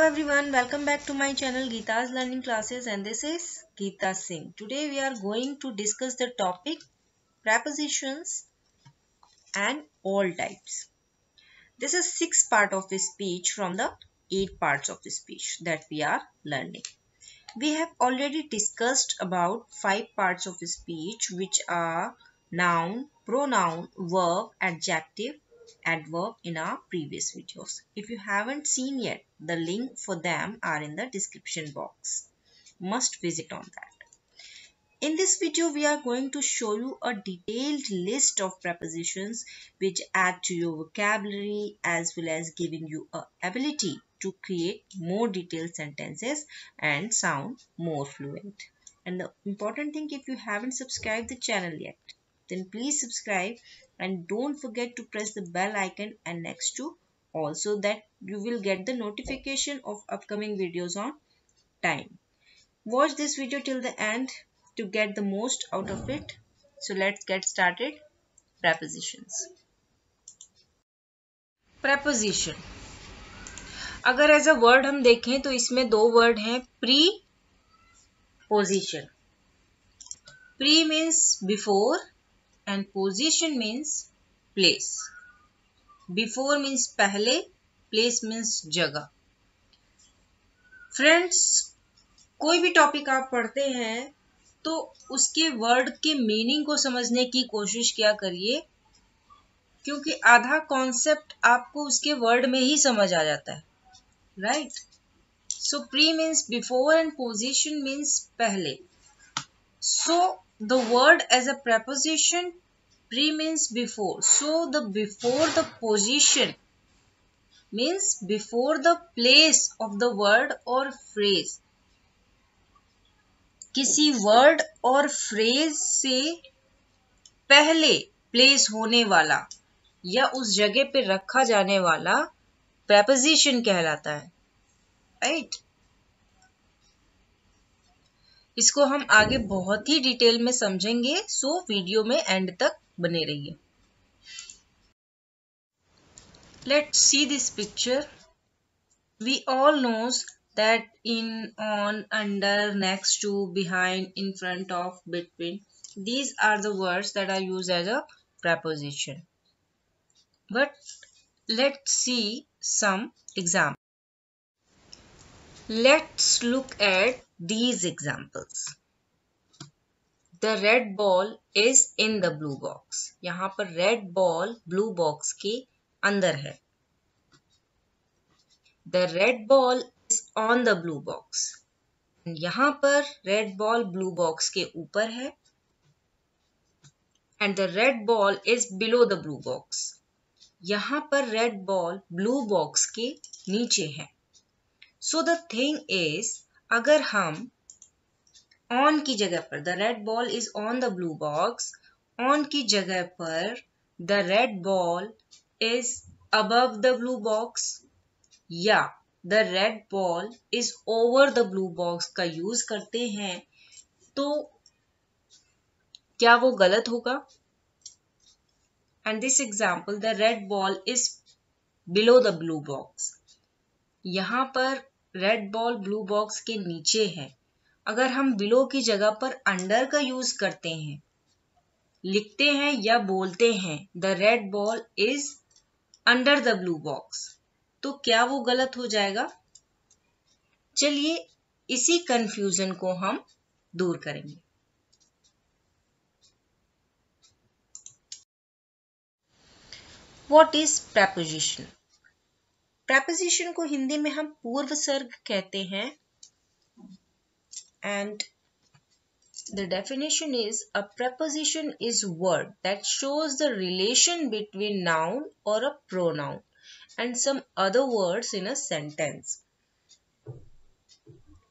everyone, welcome back to my channel Geeta's Learning Classes, and this is Geeta Singh. Today we are going to discuss the topic prepositions and all types. This is 6 part of the speech from the 8 parts of the speech that we are learning. We have already discussed about 5 parts of the speech, which are noun, pronoun, verb, adjective, adverb in our previous videos. If you haven't seen yet, the link for them are in the description box. Must visit on that. In this video, we are going to show you a detailed list of prepositions which add to your vocabulary as well as giving you a ability to create more detailed sentences and sound more fluent. And the important thing, if you haven't subscribed the channel yet, then please subscribe and don't forget to press the bell icon and next to also that you will get the notification of upcoming videos on time. Watch this video till the end to get the most out of it. So let's get started. Prepositions. Preposition. अगर as a word हम देखें तो इसमें दो word हैं pre position. Pre means before and position means place. Before means पहले, place means जगह. Friends, कोई भी टॉपिक आप पढ़ते हैं तो उसके वर्ड के मीनिंग को समझने की कोशिश किया करिए, क्योंकि आधा कॉन्सेप्ट आपको उसके वर्ड में ही समझ आ जाता है. Right? So pre means before and position means पहले. So the word as a preposition, pre means before. So the before the position means before the place of the word or phrase. किसी word और phrase से पहले place होने वाला या उस जगह पे रखा जाने वाला preposition कहलाता है. राइट? इसको हम आगे बहुत ही डिटेल में समझेंगे, सो वीडियो में एंड तक बने रहिए. Let's see this picture. We all knows that in, on, under, next to, behind, in front of, between, these are the words that are used as a preposition. But let's see some examples. Let's look at these examples. The red ball is in the blue box. यहाँ पर red ball blue box के अंदर है. The red ball on the blue box. यहाँ पर red ball blue box के ऊपर है and the red ball is below the blue box. यहाँ पर red ball blue box के नीचे है. So the thing is, अगर हम on की जगह पर the red ball is on the blue box, on की जगह पर the red ball is above the blue box या the red ball is over the blue box का यूज करते हैं तो क्या वो गलत होगा? And this example, the red ball is below the blue box. यहाँ पर red ball blue box के नीचे है. अगर हम below की जगह पर under का यूज करते हैं, लिखते हैं या बोलते हैं the red ball is under the blue box, तो क्या वो गलत हो जाएगा? चलिए इसी कंफ्यूजन को हम दूर करेंगे. What is preposition? Preposition को हिंदी में हम पूर्व सर्ग कहते हैं. And the definition is, a preposition is word that shows the relation between noun or a pronoun and some other words in a sentence.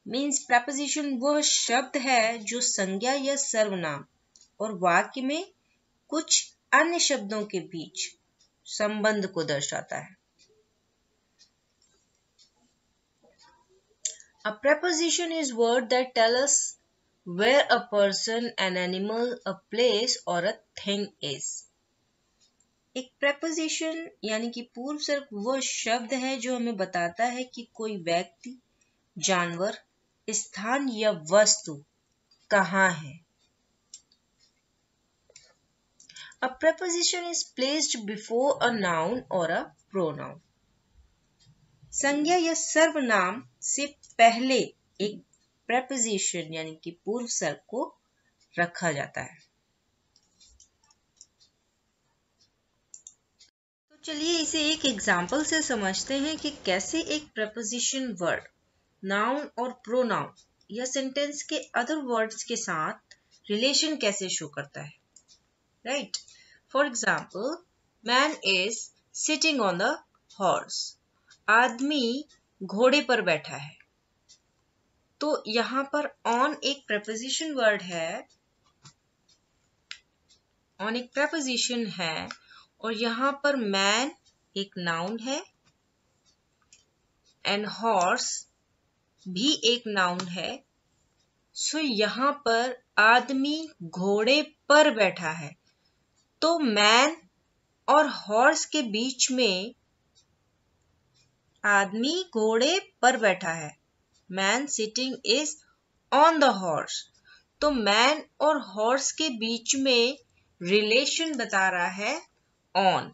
Means preposition वह शब्द है जो संज्ञा या सर्वनाम और वाक्य में कुछ अन्य शब्दों के बीच संबंध को दर्शाता है. A preposition is word that tell us where a person, an animal, a place or a thing is. एक preposition यानी कि पूर्व सर्ग वह शब्द है जो हमें बताता है कि कोई व्यक्ति, जानवर, स्थान या वस्तु कहाँ है. A preposition is placed before a noun or a pronoun. संज्ञा या सर्वनाम से पहले एक preposition यानी कि पूर्व सर्ग को रखा जाता है. तो चलिए इसे एक एग्जाम्पल से समझते हैं कि कैसे एक preposition वर्ड नाउन और प्रोनाउन या सेंटेंस के अदर वर्ड्स के साथ रिलेशन कैसे शो करता है. Right. For example, man is sitting on the horse. आदमी घोड़े पर बैठा है. तो यहाँ पर ऑन एक preposition वर्ड है, ऑन एक preposition है और यहाँ पर मैन एक नाउन है एंड हॉर्स भी एक नाउन है. सो यहाँ पर आदमी घोड़े पर बैठा है. तो मैन और हॉर्स के बीच में आदमी घोड़े पर बैठा है. Man sitting is on the horse. तो मैन और हॉर्स के बीच में रिलेशन बता रहा है ऑन.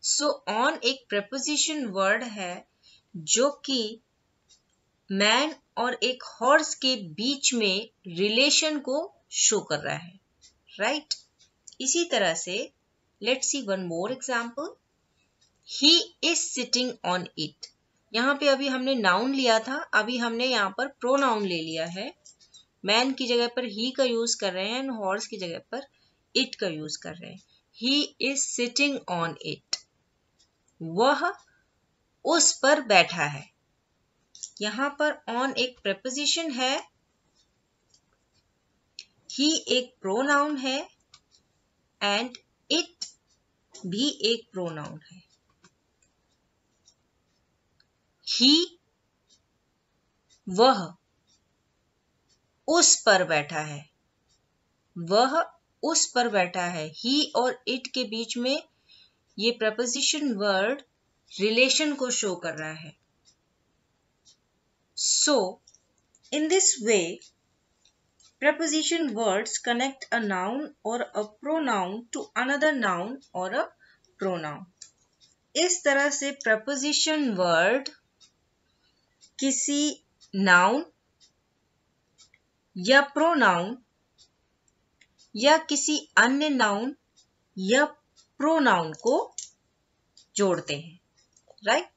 सो ऑन एक preposition वर्ड है जो कि मैन और एक हॉर्स के बीच में रिलेशन को शो कर रहा है. राइट. इसी तरह से let's see one more example. He is sitting on it. यहाँ पे अभी हमने नाउन लिया था, अभी हमने यहाँ पर प्रोनाउन ले लिया है. मैन की जगह पर ही का यूज कर रहे हैं, हॉर्स की जगह पर इट का यूज कर रहे हैं. He is sitting on it. वह उस पर बैठा है. यहाँ पर ऑन एक preposition है, ही एक प्रोनाउन है एंड इट भी एक प्रोनाउन है. ही वह उस पर बैठा है. वह उस पर बैठा है. ही और इट के बीच में ये preposition वर्ड रिलेशन को शो कर रहा है. So, in this way, preposition words connect a noun or a pronoun to another noun or a pronoun. इस तरह से preposition word किसी noun या pronoun या किसी अन्य noun या pronoun को जोड़ते हैं. Right?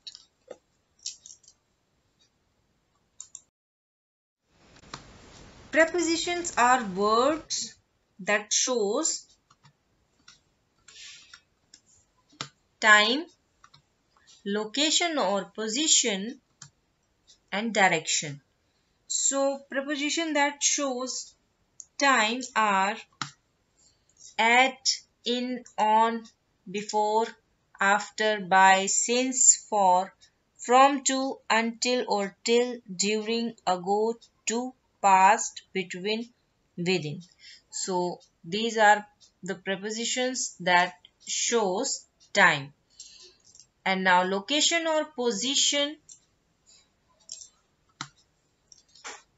Prepositions are words that shows time, location or position and direction. So preposition that shows time are at, in, on, before, after, by, since, for, from, to, until or till, during, ago, to, past, between, within. So these are the prepositions that shows time. And now location or position: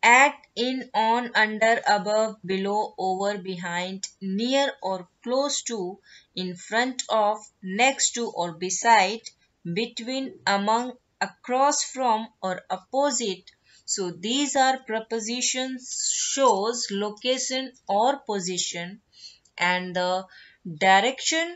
at, in, on, under, above, below, over, behind, near or close to, in front of, next to or beside, between, among, across from or opposite. So these are prepositions shows location or position. And the direction: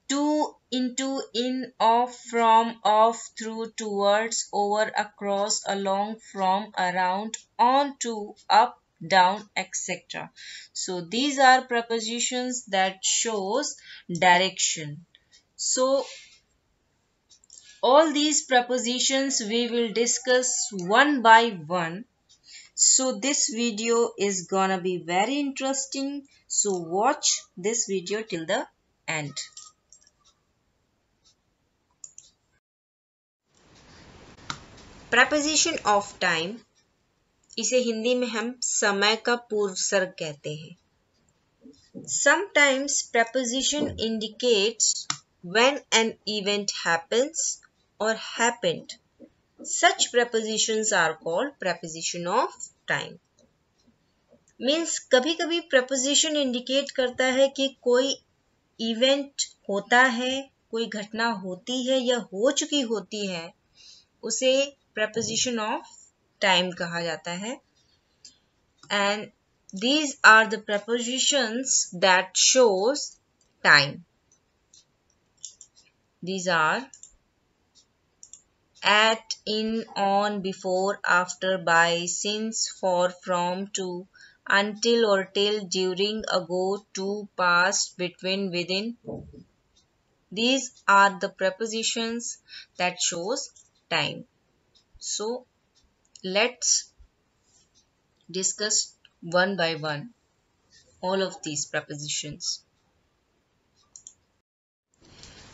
to, into, in, off, from, off, through, towards, over, across, along, from, around, on, to, up, down, etc. So these are prepositions that shows direction. So all these prepositions we will discuss one by one. So this video is gonna be very interesting. So watch this video till the end. Preposition of time, इसे हिंदी में हम समय का पूर्व सर्ग कहते हैं. Sometimes preposition indicates when an event happens or happened. Such prepositions are called preposition of time. Means कभी कभी preposition indicate करता है कि कोई इवेंट होता है, कोई घटना होती है या हो चुकी होती है, उसे preposition of time कहा जाता है. And these are the prepositions that shows time. These are at, in, on, before, after, by, since, for, from, to, until or till, during, ago, to, past, between, within. These are the prepositions that shows time. So let's discuss one by one all of these prepositions.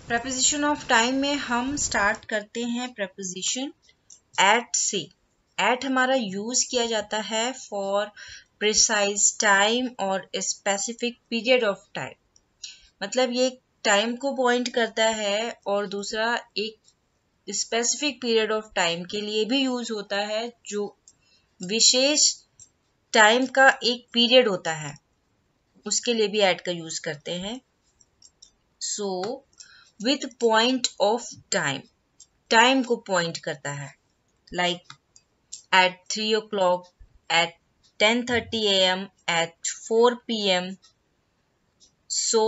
preposition of time में हम start करते हैं preposition at से. at हमारा use किया जाता है for precise time और specific period of time. मतलब ये टाइम को पॉइंट करता है और दूसरा एक स्पेसिफिक पीरियड ऑफ टाइम के लिए भी यूज होता है, जो विशेष टाइम का एक पीरियड होता है उसके लिए भी एट का यूज करते हैं. So with point of time, time को पॉइंट करता है, like at 3 o'clock, at 10:30 a.m., at 4 p.m. So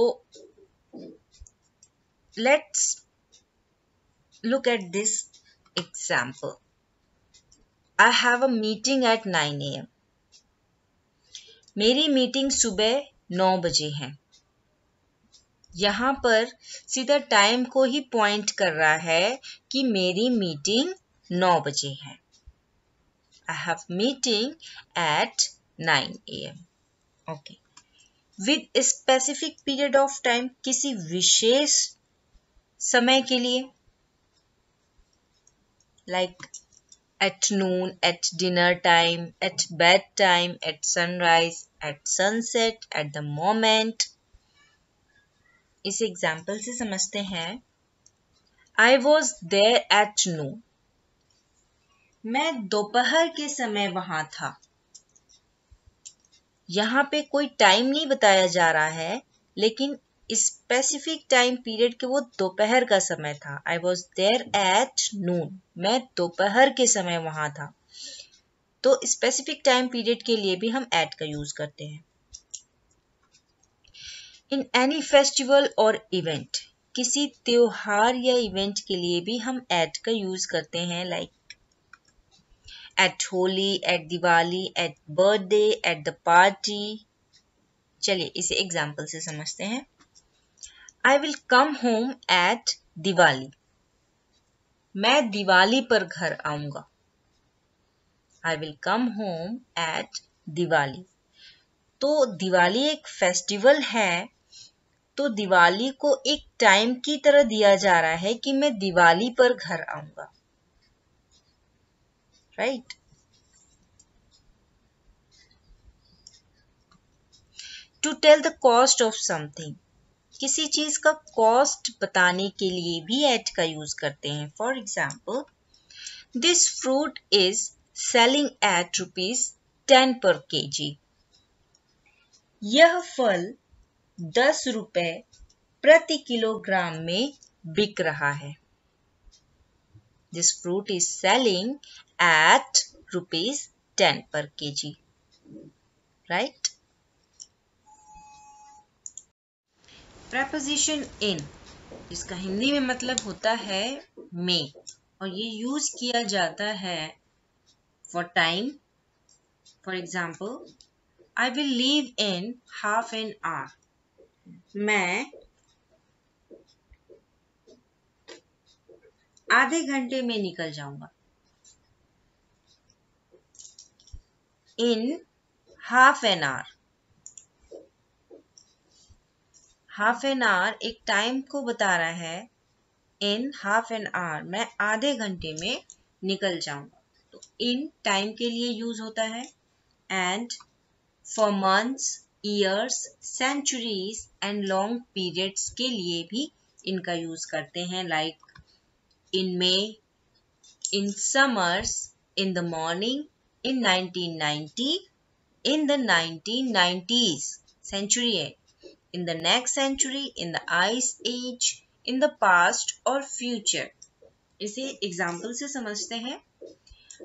let's look at this example. I have a meeting at 9 a.m. मेरी मीटिंग सुबह 9 बजे है. यहाँ पर सीधा टाइम को ही पॉइंट कर रहा है कि मेरी मीटिंग 9 बजे है. I have meeting at 9 a.m. Okay. With a specific period of time, किसी विशेष समय के लिए, like at noon, at dinner time, at bedtime, at sunrise, at sunset, at the moment. इस एग्जाम्पल से समझते हैं. I was there at noon. मैं दोपहर के समय वहां था. यहाँ पे कोई टाइम नहीं बताया जा रहा है, लेकिन स्पेसिफिक टाइम पीरियड के वो दोपहर का समय था. I was there at noon. मैं दोपहर के समय वहां था. तो स्पेसिफिक टाइम पीरियड के लिए भी हम एट का यूज करते हैं. इन एनी फेस्टिवल और इवेंट, किसी त्योहार या इवेंट के लिए भी हम एट का यूज करते हैं, like at Holi, at Diwali, at birthday, at the party. चलिए इसे एग्जाम्पल से समझते हैं. I will come home at Diwali. मैं दिवाली पर घर आऊंगा. I will come home at Diwali. तो दिवाली एक फेस्टिवल है, तो दिवाली को एक टाइम की तरह दिया जा रहा है कि मैं दिवाली पर घर आऊंगा. Right. To tell the cost of something, किसी चीज का कॉस्ट बताने के लिए भी एट का यूज करते हैं. For example, this fruit is selling at ₹10 per kg. यह फल 10 रुपए प्रति किलोग्राम में बिक रहा है. This fruit is selling at ₹10 per kg. Right? Preposition in, जिसका हिंदी में मतलब होता है में, और ये यूज किया जाता है for time. For example, I will leave in half an hour. मैं आधे घंटे में निकल जाऊंगा. In half an hour. Half an hour एक टाइम को बता रहा है. इन हाफ एन आवर, मैं आधे घंटे में निकल जाऊंगा. तो इन टाइम के लिए यूज होता है. And for months, years, centuries and long periods के लिए भी इनका यूज करते हैं, like in May, in summers, in the morning, in 1990, in the 1990s century है, in the next century, in the ice age, in the past और future। इसे example से समझते हैं।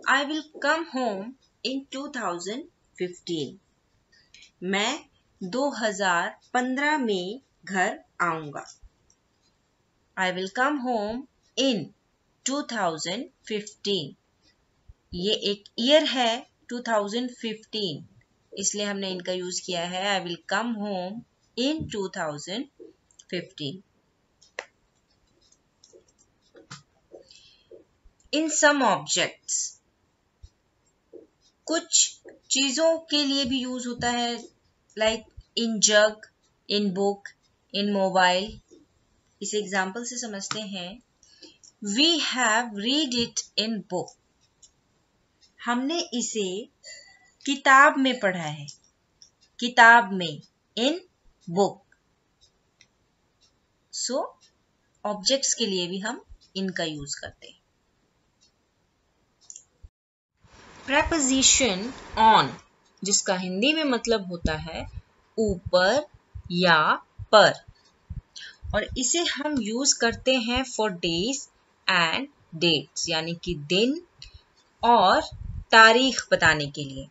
I will come home in 2015। मैं 2015 में घर आऊंगा। I will come home in 2015। ये एक ईयर है 2015, इसलिए हमने इनका यूज किया है I will come home in 2015। In some objects, कुछ चीजों के लिए भी यूज होता है, like in jug, in book, in mobile. इसे एग्जाम्पल से समझते हैं। We have read it in book. हमने इसे किताब में पढ़ा है, किताब में, इन बुक। सो ऑब्जेक्ट्स के लिए भी हम इनका यूज करते हैं। प्रेपोजिशन ऑन, जिसका हिंदी में मतलब होता है ऊपर या पर, और इसे हम यूज करते हैं फॉर डेज एंड डेट्स, यानी कि दिन और तारीख बताने के लिए।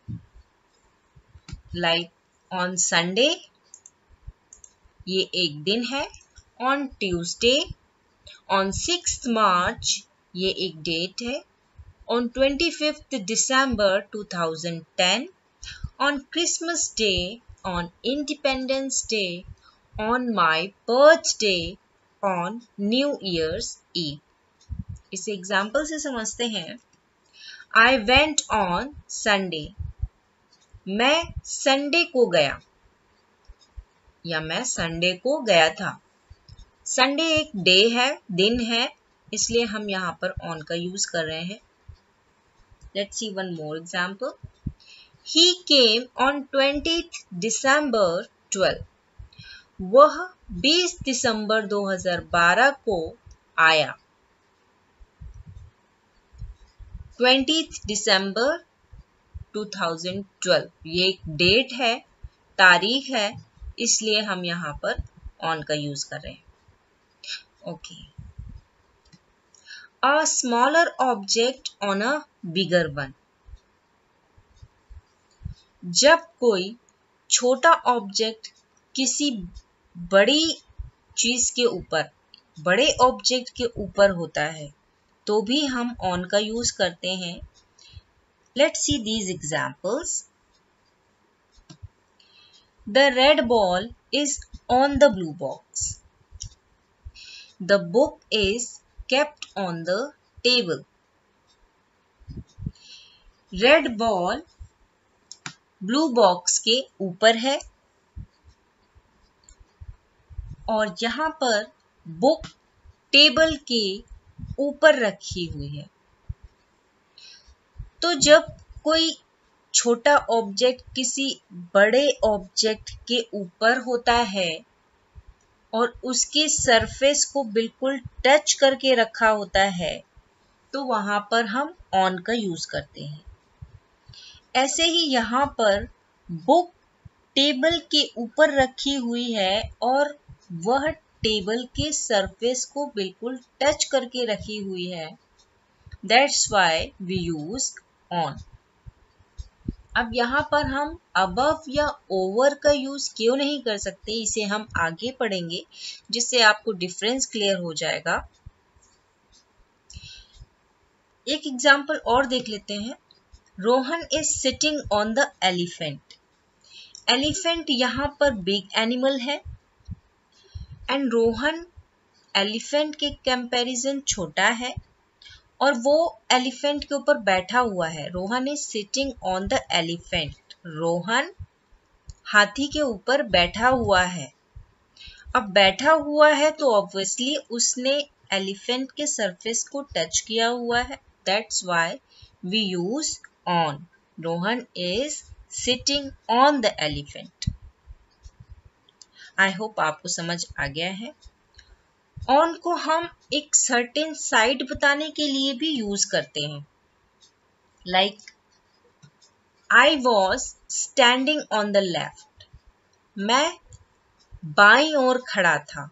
लाइक ऑन संडे, ये एक दिन है। ऑन ट्यूसडे, ऑन 6 मार्च, ये एक डेट है। On 25 December 2010, on Christmas day, on independence day, on my birthday, on New Year's Eve. इसे एग्जाम्पल से समझते हैं। I went on Sunday। मैं संडे को गया, या मैं संडे को गया था। संडे एक डे है, दिन है, इसलिए हम यहाँ पर ऑन का यूज कर रहे हैं। Let's see one more example. He came on 20th December 12। वह 20 दिसंबर 2012 को आया। 20th December 2012, ये एक डेट है, तारीख है, इसलिए हम यहाँ पर ऑन का यूज कर रहे हैं। Okay. A smaller object on a bigger one। जब कोई छोटा ऑब्जेक्ट किसी बड़ी चीज के ऊपर, बड़े ऑब्जेक्ट के ऊपर होता है, तो भी हम ऑन का यूज करते हैं। Let's see these examples. The red ball is on the blue box. The book is kept on the table. Red ball blue box के ऊपर है, और यहाँ पर बुक टेबल के ऊपर रखी हुई है। तो जब कोई छोटा ऑब्जेक्ट किसी बड़े ऑब्जेक्ट के ऊपर होता है और उसके सरफेस को बिल्कुल टच करके रखा होता है, तो वहां पर हम ऑन का यूज करते हैं। ऐसे ही यहाँ पर बुक टेबल के ऊपर रखी हुई है और वह टेबल के सरफेस को बिल्कुल टच करके रखी हुई है। That's why we use on। अब यहाँ पर हम above या over का यूज क्यों नहीं कर सकते, इसे हम आगे पढ़ेंगे, जिससे आपको डिफरेंस क्लियर हो जाएगा। एक एग्जाम्पल और देख लेते हैं। Rohan is sitting on the elephant. Elephant यहाँ पर बिग एनिमल है एंड रोहन एलिफेंट के कंपैरिजन छोटा है और वो एलिफेंट के ऊपर बैठा हुआ है। Rohan is sitting on the elephant. Rohan हाथी के ऊपर बैठा हुआ है। अब बैठा हुआ है तो ऑब्वियसली उसने एलिफेंट के सरफेस को टच किया हुआ है। That's why we use on. Rohan is sitting on the elephant. I hope आपको समझ आ गया है। ऑन को हम एक सर्टेन साइड बताने के लिए भी यूज करते हैं, like I was standing on the left, मैं बाईं ओर खड़ा था,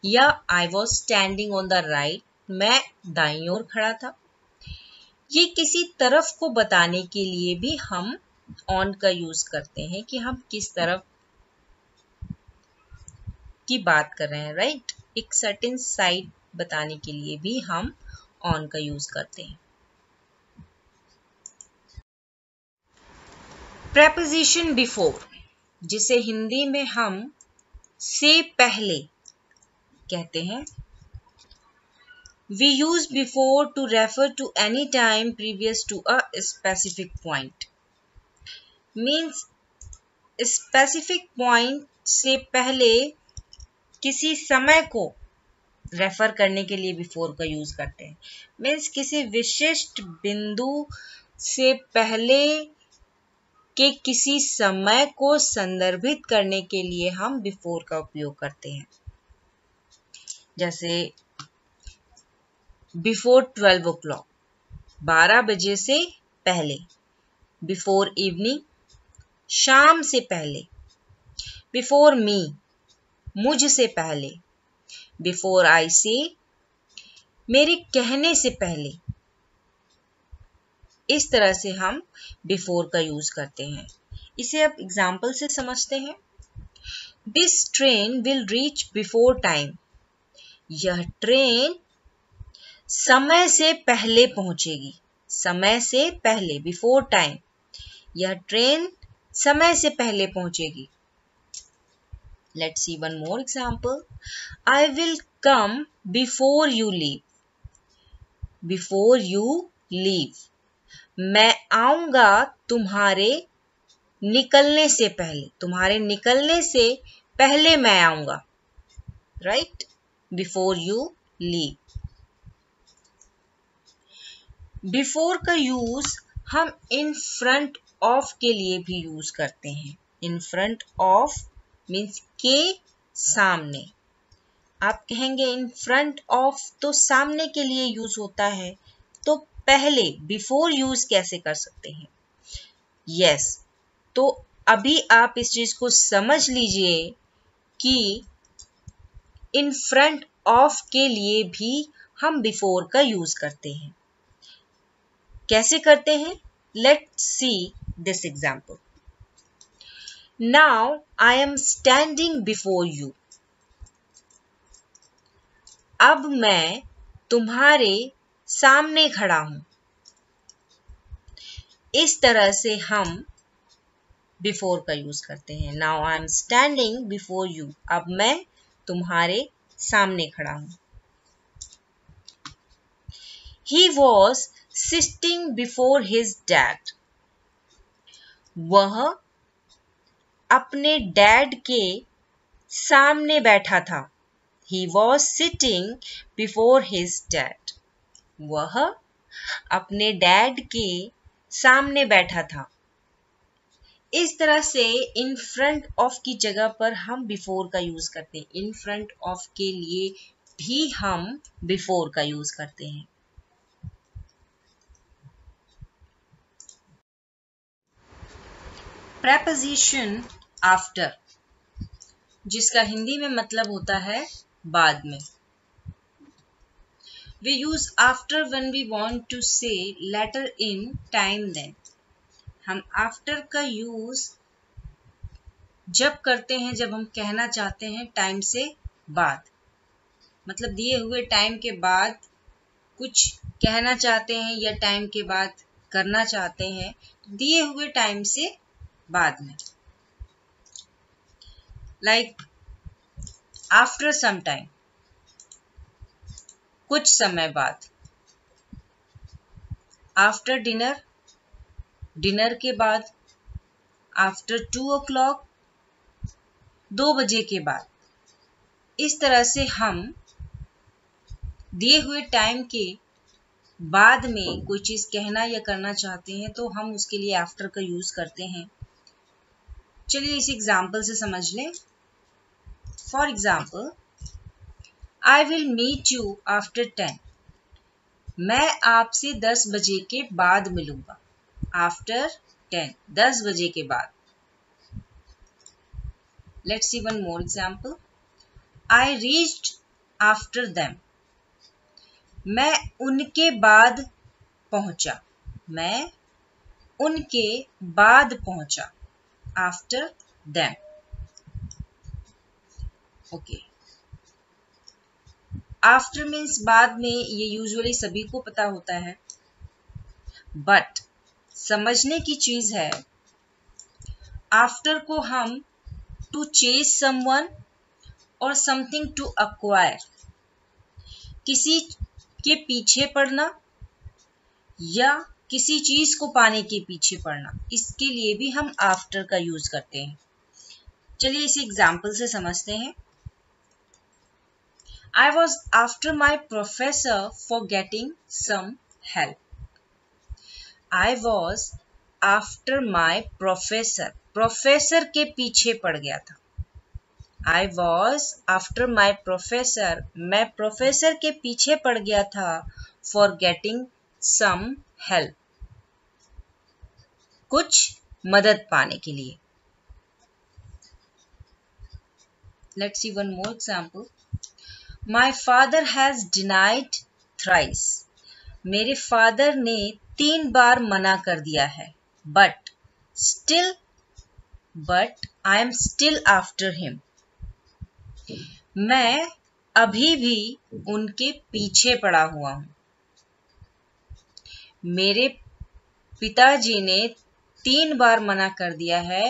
या I was standing on the right, मैं दाईं ओर खड़ा था। ये किसी तरफ को बताने के लिए भी हम ऑन का यूज करते हैं कि हम किस तरफ की बात कर रहे हैं, राइट। एक सर्टेन साइड बताने के लिए भी हम ऑन का यूज करते हैं। प्रेपोजिशन बिफोर, जिसे हिंदी में हम से पहले कहते हैं। We use before to refer to any time previous to a specific point. Means specific point से पहले किसी समय को रेफर करने के लिए बिफोर का यूज करते हैं। मीन्स किसी विशिष्ट बिंदु से पहले के किसी समय को संदर्भित करने के लिए हम बिफोर का उपयोग करते हैं। जैसे बिफोर 12 o'clock, 12 बजे से पहले। बिफोर इवनिंग, शाम से पहले। बिफोर मी, मुझ से पहले। बिफोर आई से, मेरे कहने से पहले। इस तरह से हम बिफोर का यूज करते हैं। इसे अब एग्जाम्पल से समझते हैं। This train will reach before time, यह ट्रेन समय से पहले पहुंचेगी। समय से पहले, बिफोर टाइम, यह ट्रेन समय से पहले पहुंचेगी। Let's see one more example. I will come before you leave, before you leave, मैं आऊंगा तुम्हारे निकलने से पहले, तुम्हारे निकलने से पहले मैं आऊंगा, right. Before you leave. Before का यूज हम इन फ्रंट ऑफ के लिए भी यूज करते हैं। इन फ्रंट ऑफ मीन्स के सामने। आप कहेंगे इन फ्रंट ऑफ तो सामने के लिए यूज होता है, तो पहले बिफोर यूज कैसे कर सकते हैं? यस, तो अभी आप इस चीज को समझ लीजिए कि इन फ्रंट ऑफ के लिए भी हम बिफोर का यूज करते हैं। कैसे करते हैं? Let's see this example. Now I am standing before you, अब मैं तुम्हारे सामने खड़ा हूं। इस तरह से हम बिफोर का यूज करते हैं। Now I am standing before you, अब मैं तुम्हारे सामने खड़ा हूं। He was sitting before his dad, वह अपने डैड के सामने बैठा था। He was sitting before his dad, वह अपने डैड के सामने बैठा था। इस तरह से इन फ्रंट ऑफ की जगह पर हम बिफोर का यूज करते हैं। इन फ्रंट ऑफ के लिए भी हम बिफोर का यूज करते हैं। प्रेपोजिशन आफ्टर, जिसका हिंदी में मतलब होता है बाद में। We use after when we want to say later in time then. हम after का यूज जब करते हैं जब हम कहना चाहते हैं टाइम से बाद, मतलब दिए हुए टाइम के बाद कुछ कहना चाहते हैं या टाइम के बाद करना चाहते हैं, दिए हुए टाइम से बाद में। लाइक आफ्टर सम टाइम, कुछ समय बाद। आफ्टर डिनर, डिनर के बाद। आफ्टर 2 o'clock, 2 बजे के बाद। इस तरह से हम दिए हुए टाइम के बाद में कोई चीज कहना या करना चाहते हैं तो हम उसके लिए आफ्टर का यूज करते हैं। चलिए इस एग्जाम्पल से समझ लें। For example, I will meet you after 10. मैं आपसे 10 बजे के बाद मिलूंगा. आफ्टर 10, 10 बजे के बाद. Let's see one more example. I reached after them. मैं उनके बाद पहुंचा. मैं उनके बाद पहुंचा. After them. Okay. After means बाद में, ये यूजुअली सभी को पता होता है, बट समझने की चीज है, आफ्टर को हम टू चेज समवन और समथिंग टू अक्वायर, किसी के पीछे पड़ना या किसी चीज को पाने के पीछे पड़ना, इसके लिए भी हम आफ्टर का यूज करते हैं. चलिए इसे एग्जाम्पल से समझते हैं. I was after my professor for getting some help. I was after my professor. Professor के पीछे पड़ गया था. I was after my professor. मैं प्रोफेसर के पीछे पड़ गया था for getting some help. कुछ मदद पाने के लिए. Let's see one more example. My father has denied thrice. मेरे फादर ने 3 बार मना कर दिया है. But I am still after him. मैं अभी भी उनके पीछे पड़ा हुआ हूं. मेरे पिताजी ने 3 बार मना कर दिया है,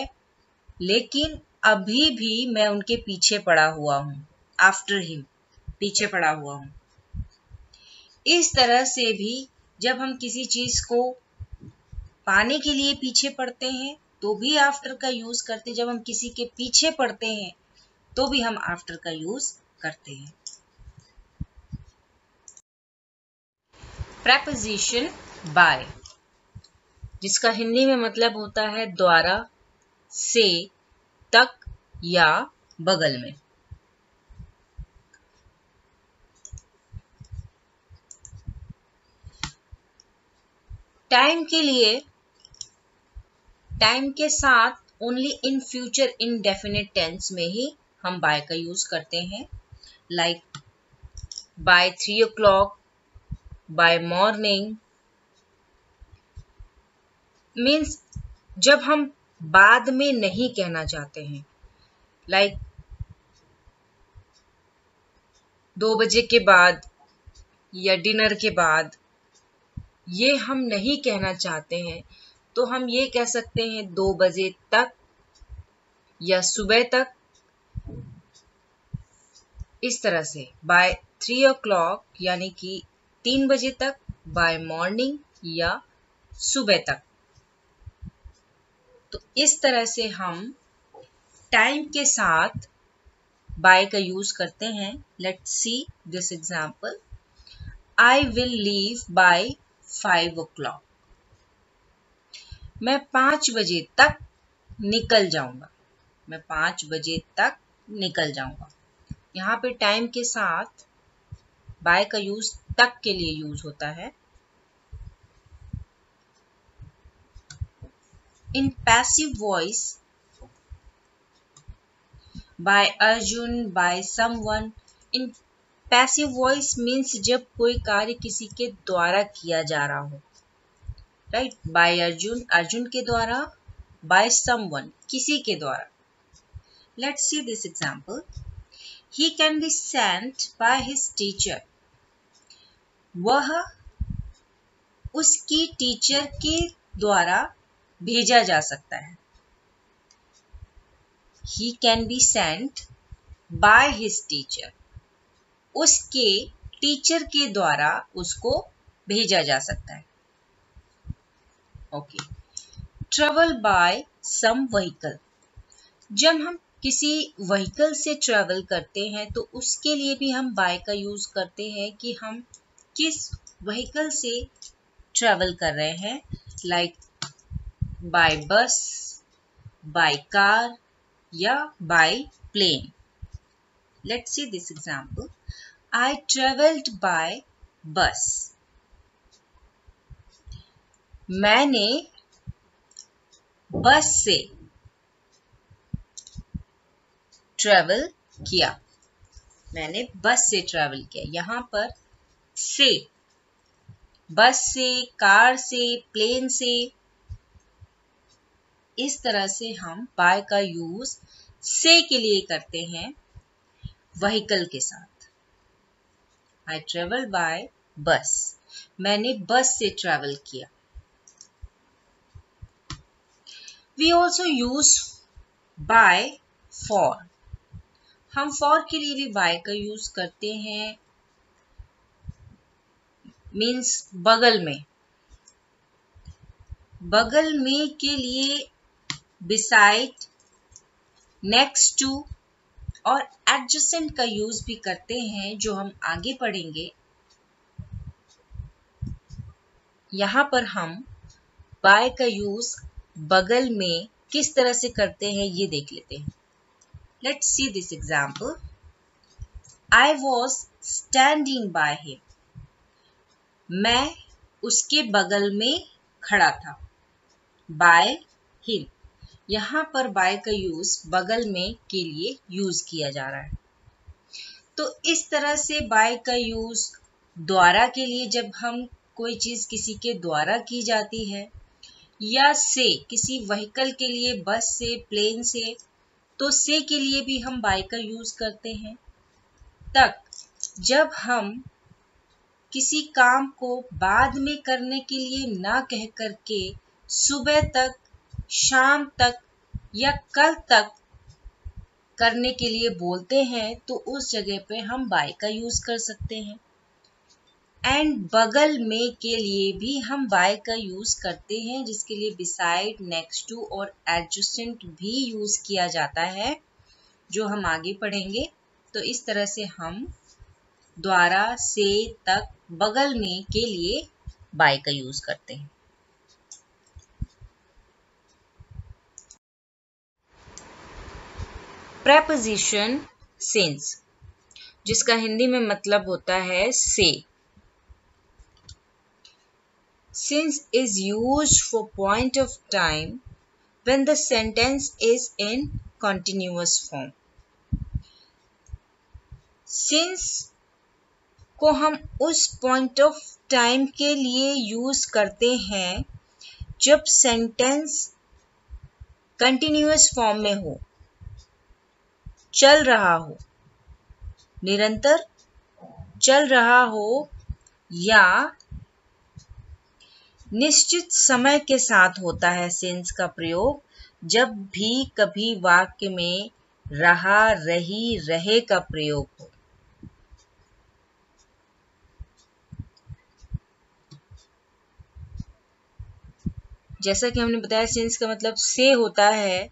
लेकिन अभी भी मैं उनके पीछे पड़ा हुआ हूं. After him, पीछे पड़ा हुआ हूं. इस तरह से भी जब हम किसी चीज को पाने के लिए पीछे पड़ते हैं तो भी आफ्टर का यूज करते हैं. जब हम किसी के पीछे पड़ते हैं तो भी हम आफ्टर का यूज करते हैं. प्रेपोजिशन बाय, जिसका हिंदी में मतलब होता है द्वारा, से, तक या बगल में. टाइम के लिए, टाइम के साथ only in future indefinite tense में ही हम बाय का यूज करते हैं. Like by 3 o'clock, by morning. Means जब हम बाद में नहीं कहना चाहते हैं, लाइक 2 बजे के बाद या डिनर के बाद, ये हम नहीं कहना चाहते हैं तो हम ये कह सकते हैं 2 बजे तक या सुबह तक. इस तरह से बाय 3 o'clock यानी कि 3 बजे तक, बाय मॉर्निंग या सुबह तक. तो इस तरह से हम टाइम के साथ बाय का यूज करते हैं. Let's see this example. I will leave by 5 o'clock. मैं 5 बजे तक निकल जाऊंगा. मैं 5 बजे तक निकल जाऊंगा. यहाँ पे टाइम के साथ बाय का यूज तक के लिए यूज होता है. In passive voice, by Arjun, by someone. In passive voice means जब कोई कार्य किसी के द्वारा किया जा रहा हो. राइट, बाय अर्जुन, अर्जुन के द्वारा, बाय समवन, किसी के द्वारा. Let's see this example. He can be sent by his teacher. वह उसकी टीचर के द्वारा भेजा जा सकता है. He can be sent by his teacher. उसके टीचर के द्वारा उसको भेजा जा सकता है. Okay. Travel by some vehicle. जब हम किसी व्हीकल से ट्रेवल करते हैं तो उसके लिए भी हम बाय का यूज करते हैं कि हम किस व्हीकल से ट्रेवल कर रहे हैं. Like by bus, by car या by plane. Let's see this example. I traveled by bus. मैंने बस से ट्रेवल किया. मैंने बस से ट्रेवल किया. यहाँ पर से, बस से, कार से, प्लेन से, इस तरह से हम बाय का यूज से के लिए करते हैं व्हीकल के साथ. I travel by बस. मैंने बस से ट्रेवल किया. We also use by for. हम for के लिए भी by का यूज करते हैं. मीन्स बगल में. बगल में के लिए beside, next to और adjacent का यूज भी करते हैं, जो हम आगे पढ़ेंगे. यहाँ पर हम by का यूज बगल में किस तरह से करते हैं ये देख लेते हैं. Let's see this example. I was standing by him. मैं उसके बगल में खड़ा था. By him. यहाँ पर by का यूज बगल में के लिए यूज किया जा रहा है. तो इस तरह से by का यूज द्वारा के लिए, जब हम कोई चीज किसी के द्वारा की जाती है, या से किसी व्हीकल के लिए, बस से, प्लेन से, तो से के लिए भी हम by का यूज करते हैं. तक जब हम किसी काम को बाद में करने के लिए ना कह करके सुबह तक, शाम तक या कल तक करने के लिए बोलते हैं, तो उस जगह पे हम by का यूज कर सकते हैं. एंड बगल में के लिए भी हम by का यूज करते हैं, जिसके लिए beside, next to और adjacent भी यूज किया जाता है, जो हम आगे पढ़ेंगे. तो इस तरह से हम द्वारा, से, तक, बगल में के लिए by का यूज करते हैं. प्रेपोजिशन since, जिसका हिंदी में मतलब होता है से. Since is used for point of time when the sentence is in continuous form. Since को हम उस point of time के लिए यूज करते हैं जब सेंटेंस कंटिन्यूअस फॉर्म में हो, चल रहा हो, निरंतर चल रहा हो, या निश्चित समय के साथ होता है since का प्रयोग जब भी कभी वाक्य में रहा, रही, रहे का प्रयोग हो. जैसा कि हमने बताया, since का मतलब से होता है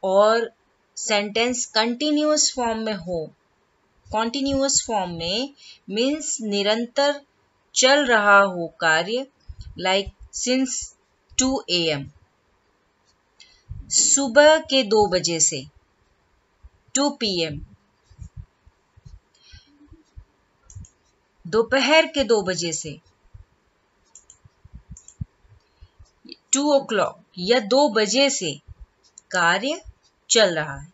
और सेंटेंस कंटिन्यूअस फॉर्म में हो. कॉन्टिन्यूअस फॉर्म में मीन्स निरंतर चल रहा हो कार्य. लाइक सिंस 2 AM, सुबह के 2 बजे से. 2 PM, दोपहर के 2 बजे से. 2 o'clock या 2 बजे से कार्य चल रहा है.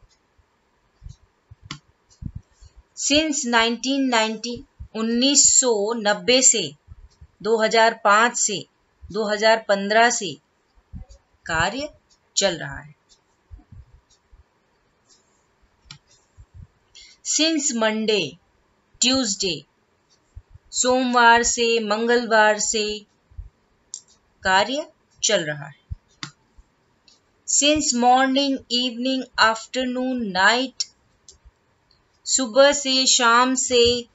सिंस 1990, 1990 से, 2005 से, 2015 से कार्य चल रहा है. सिंस मंडे, ट्यूसडे, सोमवार से, मंगलवार से कार्य चल रहा है. Since morning, evening, afternoon, night, सुबह से, शाम से,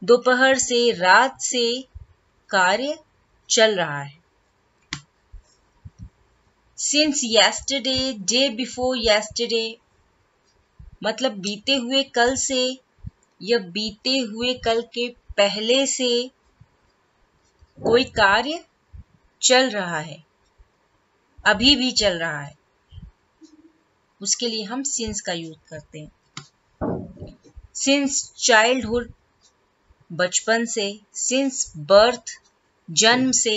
दोपहर से, रात से कार्य चल रहा है. Since yesterday, day before yesterday, मतलब बीते हुए कल से या बीते हुए कल के पहले से कोई कार्य चल रहा है, अभी भी चल रहा है, उसके लिए हम सिंस का यूज करते हैं. सिंस चाइल्डहुड, बचपन से, सिंस बर्थ, जन्म से,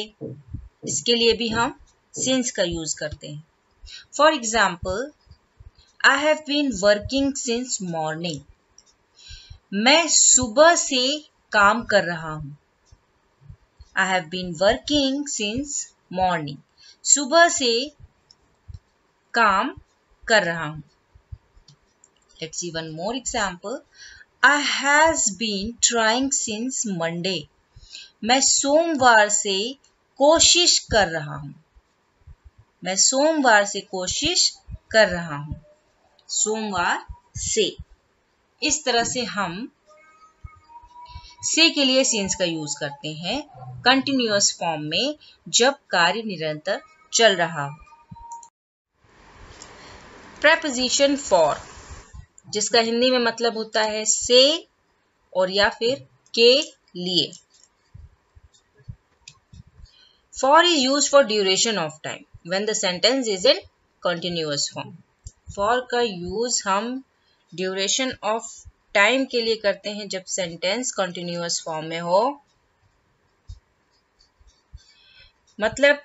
इसके लिए भी हम सिंस का यूज करते हैं। For example, I have been working since morning, मैं सुबह से काम कर रहा हूं। I have been working since morning, सुबह से काम कर रहा हूं। Let's see one more example, I has been trying since Monday, मैं सोमवार से कोशिश कर रहा हूं। मैं सोमवार से कोशिश कर रहा हूं, सोमवार से। इस तरह से हम से के लिए सिंस का यूज करते हैं कंटिन्यूअस फॉर्म में, जब कार्य निरंतर चल रहा हो। प्रेपोजिशन फॉर, जिसका हिंदी में मतलब होता है से और या फिर के लिए। For is used for duration of time when the sentence is in continuous form. For का यूज हम ड्यूरेशन ऑफ टाइम के लिए करते हैं जब सेंटेंस कंटिन्यूअस फॉर्म में हो। मतलब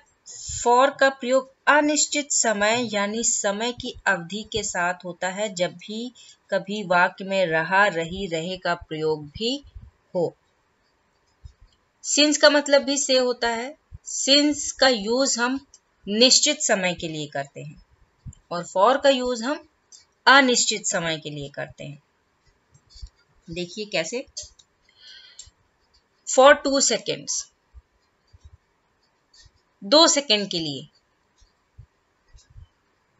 फॉर का प्रयोग अनिश्चित समय यानी समय की अवधि के साथ होता है, जब भी कभी वाक्य में रहा, रही, रहे का प्रयोग भी हो। सिंस का मतलब भी से होता है। सिंस का यूज हम निश्चित समय के लिए करते हैं और फॉर का यूज हम अनिश्चित समय के लिए करते हैं। देखिए कैसे। फॉर 2 सेकेंड्स, 2 सेकेंड के लिए।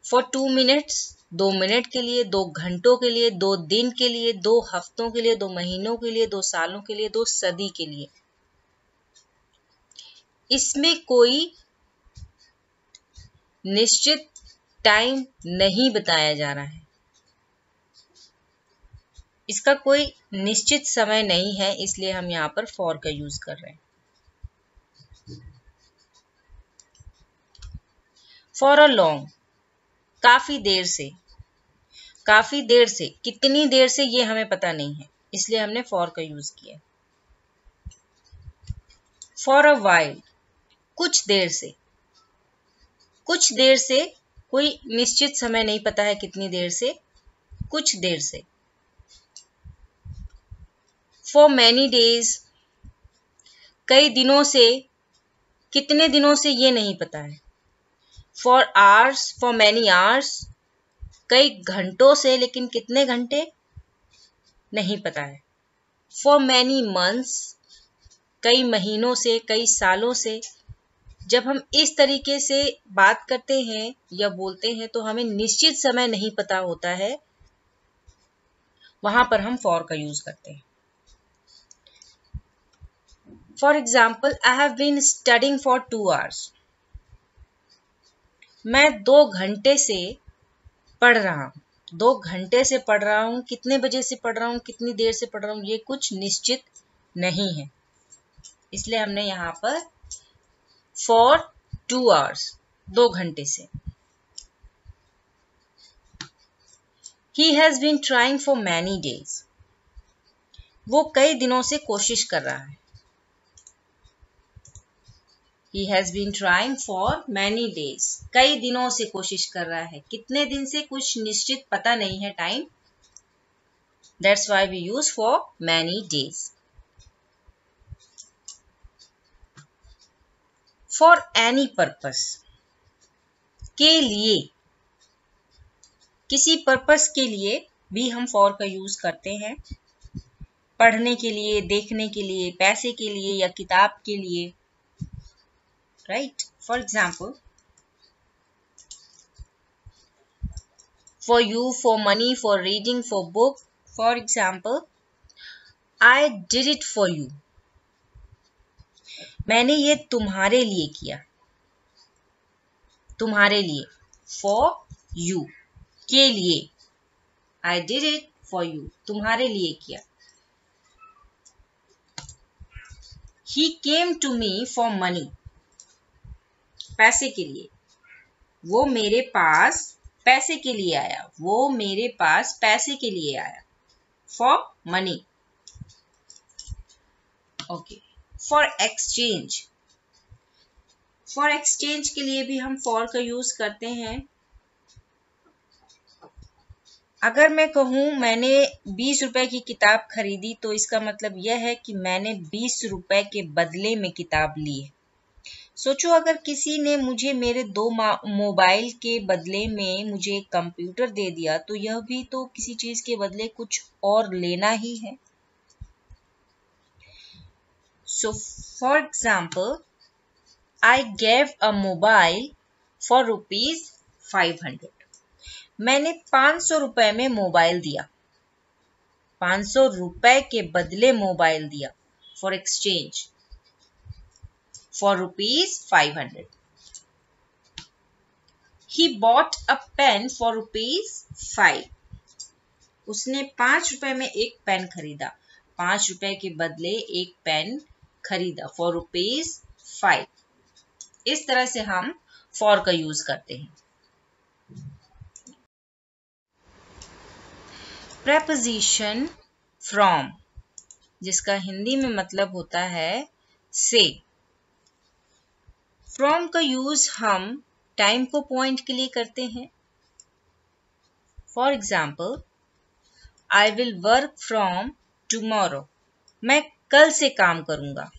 फॉर 2 मिनट्स, 2 मिनट के लिए, 2 घंटों के लिए, 2 दिन के लिए, 2 हफ्तों के लिए, 2 महीनों के लिए, 2 सालों के लिए, 2 सदी के लिए। इसमें कोई निश्चित टाइम नहीं बताया जा रहा है, इसका कोई निश्चित समय नहीं है, इसलिए हम यहां पर फॉर का यूज कर रहे हैं। फॉर अ लॉन्ग, काफी देर से। काफी देर से, कितनी देर से ये हमें पता नहीं है, इसलिए हमने फॉर का यूज किया। फॉर अ वाइल, कुछ देर से। कुछ देर से, कोई निश्चित समय नहीं पता है कितनी देर से, कुछ देर से। फॉर मैनी डेज, कई दिनों से, कितने दिनों से ये नहीं पता है। For hours, for many hours, कई घंटों से, लेकिन कितने घंटे नहीं पता है। फॉर मैनी मंथ्स, कई महीनों से, कई सालों से। जब हम इस तरीके से बात करते हैं या बोलते हैं तो हमें निश्चित समय नहीं पता होता है, वहां पर हम फॉर का यूज करते हैं। For example, I have been studying for 2 hours, मैं 2 घंटे से पढ़ रहा हूं। 2 घंटे से पढ़ रहा हूं, कितने बजे से पढ़ रहा हूं, कितनी देर से पढ़ रहा हूं, ये कुछ निश्चित नहीं है, इसलिए हमने यहां पर फॉर 2 hours, 2 घंटे से। He has been trying for many days, वो कई दिनों से कोशिश कर रहा है। He has been trying for many days, कई दिनों से कोशिश कर रहा है, कितने दिन से कुछ निश्चित पता नहीं है time, that's why we use for many days. For any purpose, के लिए, किसी पर्पस के लिए भी हम फॉर का यूज करते हैं। पढ़ने के लिए, देखने के लिए, पैसे के लिए या किताब के लिए, right. For example, for you, for money, for reading, for book. For example, I did it for you, मैंने ये तुम्हारे लिए किया, तुम्हारे लिए। For you, के लिए, I did it for you, तुम्हारे लिए किया। He came to me for money, पैसे के लिए, वो मेरे पास पैसे के लिए आया, वो मेरे पास पैसे के लिए आया। for money. Okay. For exchange. For exchange के लिए भी हम for का यूज करते हैं. अगर मैं कहूँ मैंने 20 रुपए की किताब खरीदी तो इसका मतलब यह है कि मैंने 20 रुपए के बदले में किताब ली है. सोचो अगर किसी ने मुझे मेरे 2 मोबाइल के बदले में मुझे एक कंप्यूटर दे दिया तो यह भी तो किसी चीज के बदले कुछ और लेना ही है. So for example, I gave a mobile for ₹500. मैंने 500 रुपए में मोबाइल दिया. 500 रुपए के बदले मोबाइल दिया. For exchange. For ₹500. He bought a pen for ₹5. उसने 5 रुपए में एक पेन खरीदा. 5 रुपए के बदले एक पेन खरीदा. For ₹5. इस तरह से हम for का यूज करते हैं. Preposition from, जिसका हिंदी में मतलब होता है से. From का यूज हम टाइम को पॉइंट के लिए करते हैं. For example, I will work from tomorrow. मैं कल से काम करूंगा.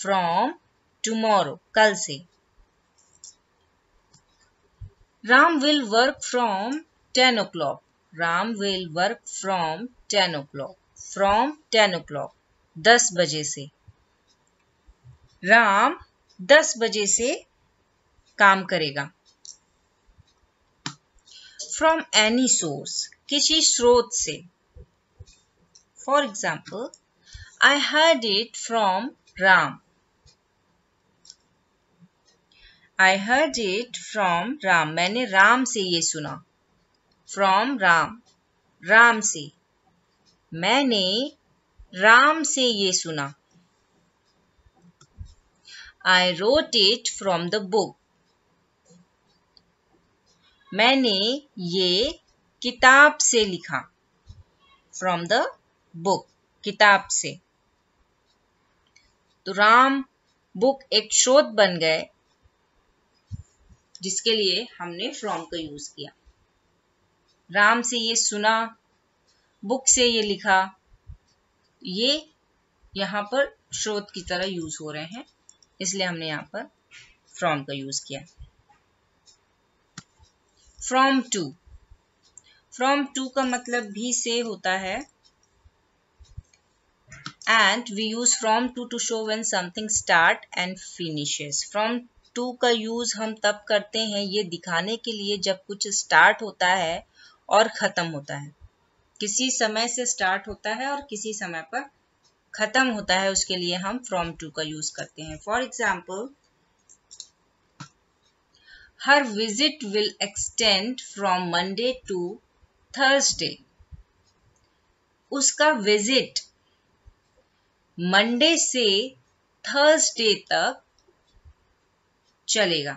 From tomorrow, कल से. Ram will work from 10 o'clock. Ram will work from 10 o'clock. From 10 o'clock. 10 बजे से. राम 10 बजे से काम करेगा. From any source. किसी स्रोत से. For example, I heard it from Ram. I heard it from Ram. मैंने राम से ये सुना. From Ram. राम से. मैंने राम से ये सुना. I wrote it from the book. मैंने ये किताब से लिखा. From the book. किताब से. तो राम बुक एक स्रोत बन गए जिसके लिए हमने from का यूज किया. राम से ये सुना, बुक से ये लिखा, ये यहाँ पर स्रोत की तरह यूज हो रहे हैं, इसलिए हमने यहाँ पर from का यूज किया. From to. From to का मतलब भी से होता है. And we use from to show when something start and finishes. From to का यूज हम तब करते हैं ये दिखाने के लिए जब कुछ स्टार्ट होता है और खत्म होता है. किसी समय से स्टार्ट होता है और किसी समय पर खत्म होता है, उसके लिए हम from to का यूज करते हैं. For example, her visit will extend from Monday to Thursday. उसका विजिट मंडे से थर्सडे तक चलेगा.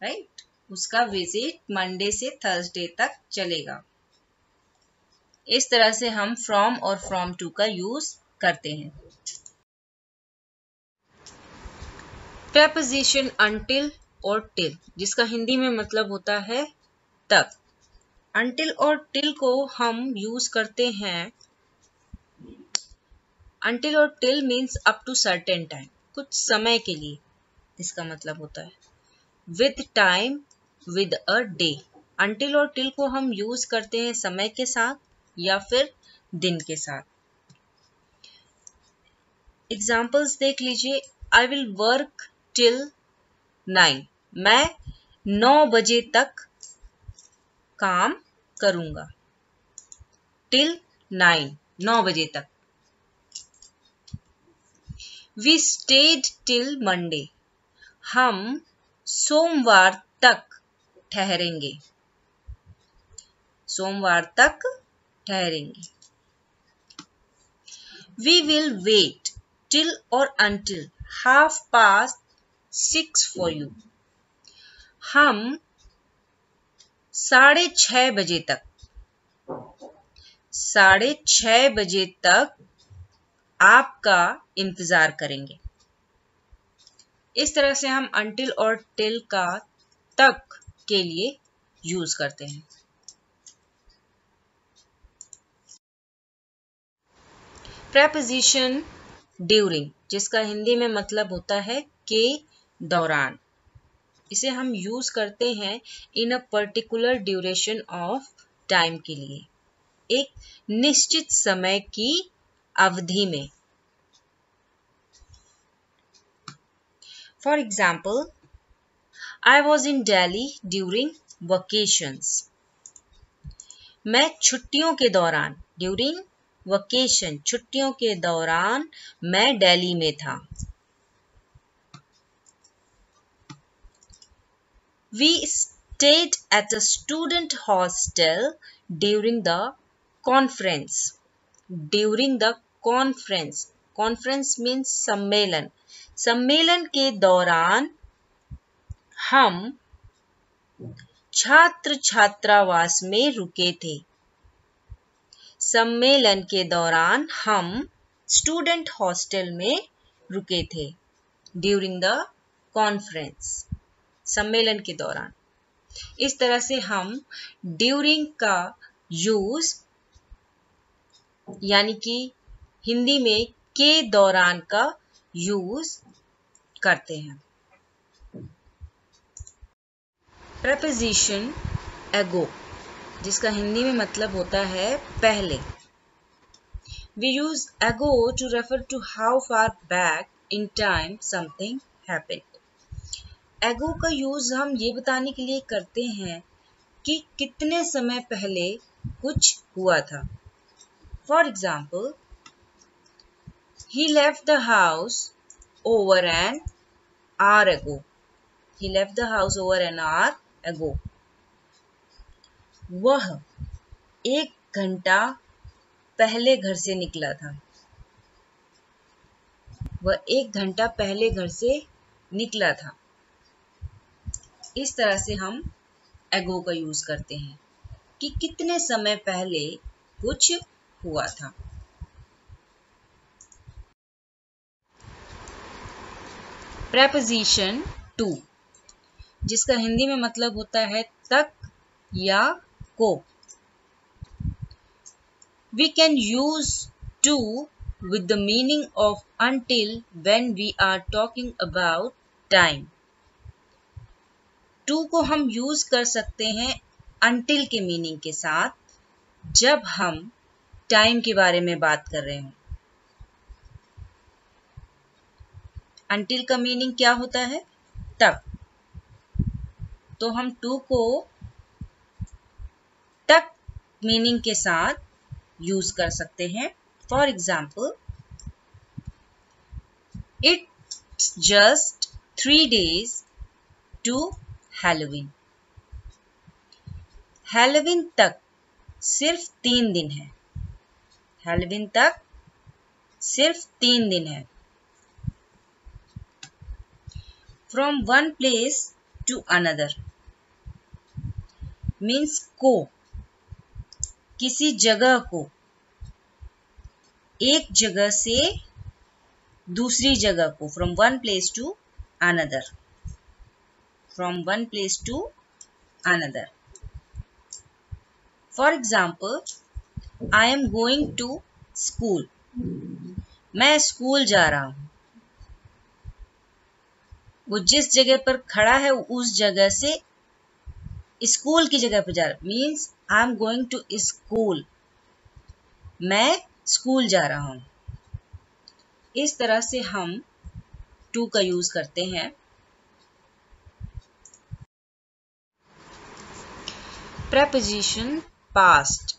राइट? उसका विजिट मंडे से थर्सडे तक चलेगा. इस तरह से हम from और from to का यूज करते हैं. Preposition until और till, जिसका हिंदी में मतलब होता है तक. Until और till को हम यूज करते हैं. Until और till means up to certain time, कुछ समय के लिए इसका मतलब होता है. With time, with a day. Until और till को हम यूज करते हैं समय के साथ या फिर दिन के साथ. एग्जाम्पल्स देख लीजिए. I will work till 9. मैं 9 बजे तक काम करूंगा. Till 9, 9 बजे तक. We stayed till Monday. हम सोमवार तक ठहरेंगे. सोमवार तक ठहरेंगे. We will wait till or until 6:30 for you. हम 6:30 बजे तक. 6:30 बजे तक आपका इंतजार करेंगे। इस तरह से हम until और till का तक के लिए यूज करते हैं। प्रेपोजिशन ड्यूरिंग, जिसका हिंदी में मतलब होता है के दौरान, इसे हम यूज करते हैं in a particular duration of time के लिए, एक निश्चित समय की अवधि में। For example, I was in Delhi during vacations. मैं छुट्टियों के दौरान, during vacation, छुट्टियों के दौरान मैं दिल्ली में था। We stayed at a student hostel during the conference. During the conference. Conference means सम्मेलन। सम्मेलन के दौरान हम छात्र छात्रावास में रुके थे। सम्मेलन के दौरान हम स्टूडेंट हॉस्टल में रुके थे। ड्यूरिंग द कॉन्फ्रेंस, सम्मेलन के दौरान। इस तरह से हम ड्यूरिंग का यूज यानी कि हिंदी में के दौरान का यूज करते हैं। प्रेपोजिशन एगो, जिसका हिंदी में मतलब होता है पहले। We use ago to refer to how far back in time something happened. Ago का यूज हम ये बताने के लिए करते हैं कि कितने समय पहले कुछ हुआ था। For example, he left the house over an hour ago. He left the house over an hour ago. वह 1 घंटा पहले घर से निकला था। वह 1 घंटा पहले घर से निकला था। इस तरह से हम एगो का यूज करते हैं कि कितने समय पहले कुछ हुआ था। प्रेपोजिशन टू, जिसका हिंदी में मतलब होता है तक या को। We can use to with the meaning of until when we are talking about time. To को हम यूज कर सकते हैं until के मीनिंग के साथ जब हम टाइम के बारे में बात कर रहे हों। until का मीनिंग क्या होता है? तक। तो हम to को तक मीनिंग के साथ यूज कर सकते हैं। For example, it's just 3 days to Halloween. Halloween तक सिर्फ 3 दिन है। हैलोवीन तक सिर्फ 3 दिन है। From one place to another means को, किसी जगह को एक जगह से दूसरी जगह को, from one place to another, from one place to another. For example, I am going to school. मैं स्कूल जा रहा हूं। वो जिस जगह पर खड़ा है उस जगह से स्कूल की जगह पर जा रहा, means I am going to school. मैं स्कूल जा रहा हूं। इस तरह से हम टू का यूज करते हैं। प्रेपोजिशन पास्ट,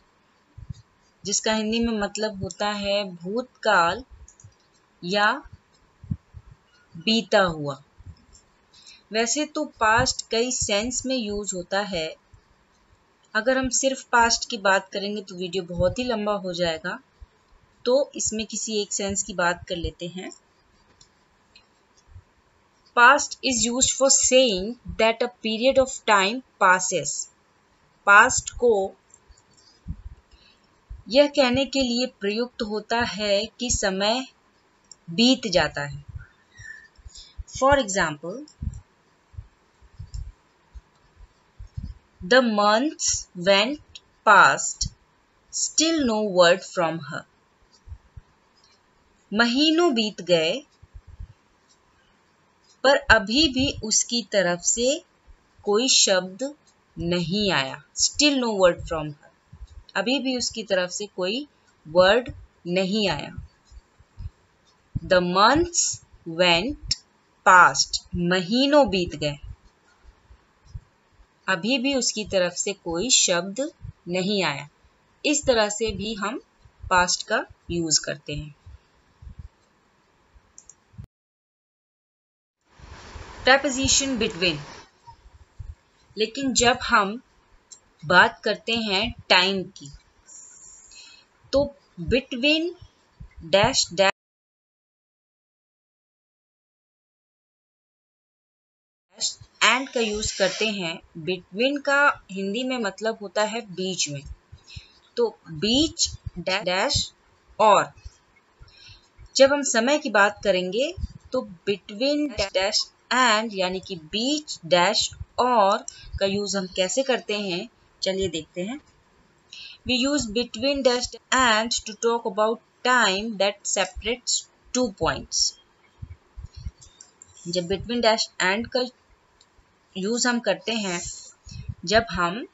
जिसका हिंदी में मतलब होता है भूतकाल या बीता हुआ। वैसे तो पास्ट कई सेंस में यूज होता है। अगर हम सिर्फ पास्ट की बात करेंगे तो वीडियो बहुत ही लंबा हो जाएगा, तो इसमें किसी एक सेंस की बात कर लेते हैं। Past is used for saying that a period of time passes. Past को यह कहने के लिए प्रयुक्त होता है कि समय बीत जाता है। For example, the months went past, still no word from her. महीनों बीत गए पर अभी भी उसकी तरफ से कोई शब्द नहीं आया। Still no word from her, अभी भी उसकी तरफ से कोई वर्ड नहीं आया। द मंथ्स वेंट पास्ट, महीनों बीत गए, अभी भी उसकी तरफ से कोई शब्द नहीं आया। इस तरह से भी हम पास्ट का यूज करते हैं। प्रेपोजिशन बिटवीन, लेकिन जब हम बात करते हैं टाइम की तो बिटवीन डैश डैश एंड का यूज करते हैं। बिटवीन का हिंदी में मतलब होता है बीच में, तो बीच डैश और। जब हम समय की बात करेंगे तो बिटवीन डैश एंड यानी कि बीच डैश और का यूज हम कैसे करते हैं, चलिए देखते हैं। We use between dash and to talk about time that separates two points. जब between dash and का यूज हम करते हैं जब हम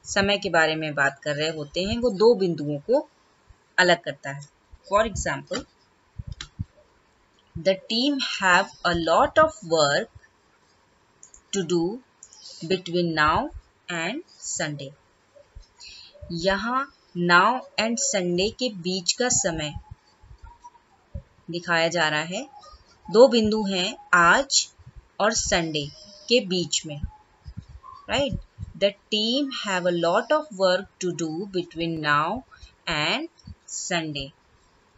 समय के बारे में बात कर रहे होते हैं, वो दो बिंदुओं को अलग करता है। For example, the team have a lot of work to do between now and Sunday. यहाँ नाउ एंड संडे के बीच का समय दिखाया जा रहा है। दो बिंदु हैं आज और संडे के बीच में, right. The team have a lot of work to do between now and Sunday.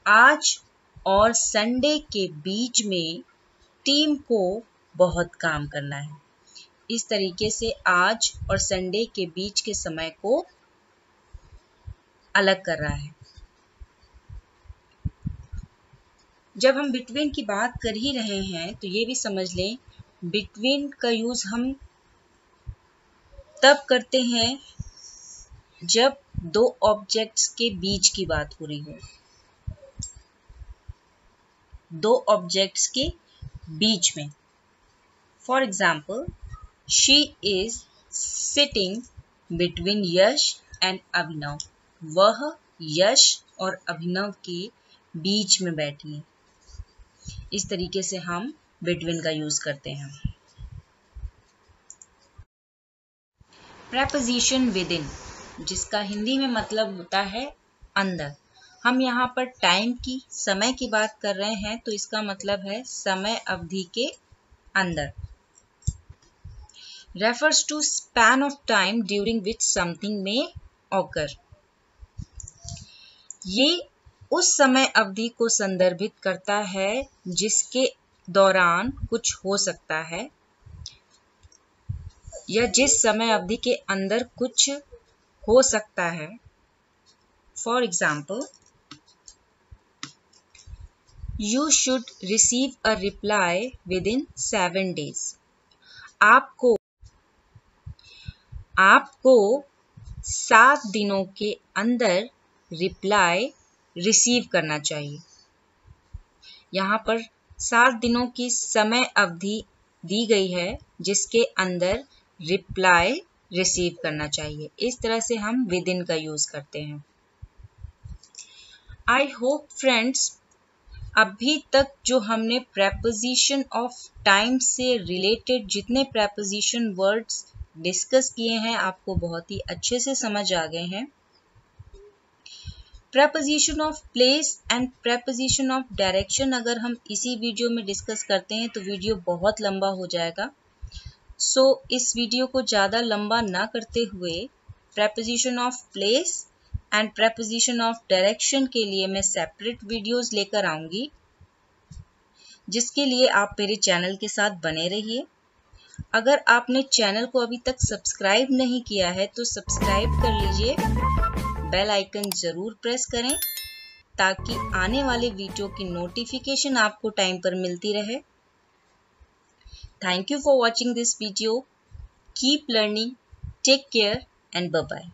आज और संडे के बीच में टीम को बहुत काम करना है। इस तरीके से आज और संडे के बीच के समय को अलग कर रहा है। जब हम बिटवीन की बात कर ही रहे हैं तो ये भी समझ लें, बिटवीन का यूज हम तब करते हैं जब दो ऑब्जेक्ट्स के बीच की बात हो रही हो। दो ऑब्जेक्ट्स के बीच में। For example, she is sitting between Yash and Abhinav. वह यश और अभिनव के बीच में बैठी है। इस तरीके से हम बिटवीन का यूज करते हैं। प्रेपोजिशन विदिन, जिसका हिंदी में मतलब होता है अंदर। हम यहाँ पर टाइम की, समय की बात कर रहे हैं तो इसका मतलब है समय अवधि के अंदर। Refers to span of time during which something may occur. ये उस समय अवधि को संदर्भित करता है जिसके दौरान कुछ हो सकता है या जिस समय अवधि के अंदर कुछ हो सकता है। For example, you should receive a reply with in 7 days। आपको 7 दिनों के अंदर रिप्लाई रिसीव करना चाहिए। यहाँ पर 7 दिनों की समय अवधि दी गई है जिसके अंदर रिप्लाई रिसीव करना चाहिए। इस तरह से हम विद इन का यूज करते हैं। आई होप फ्रेंड्स, अभी तक जो हमने प्रेपोजिशन ऑफ टाइम से रिलेटेड जितने प्रेपोजिशन वर्ड्स डिस्कस किए हैं आपको बहुत ही अच्छे से समझ आ गए हैं। Preposition of place and preposition of direction अगर हम इसी वीडियो में डिस्कस करते हैं तो वीडियो बहुत लंबा हो जाएगा। सो इस वीडियो को ज़्यादा लंबा ना करते हुए preposition of place and preposition of direction के लिए मैं सेपरेट वीडियोस लेकर आऊँगी, जिसके लिए आप मेरे चैनल के साथ बने रहिए। अगर आपने चैनल को अभी तक सब्सक्राइब नहीं किया है तो सब्सक्राइब कर लीजिए, बेल आइकन ज़रूर प्रेस करें ताकि आने वाले वीडियो की नोटिफिकेशन आपको टाइम पर मिलती रहे। Thank you for watching this video. Keep learning. Take care and bye-bye.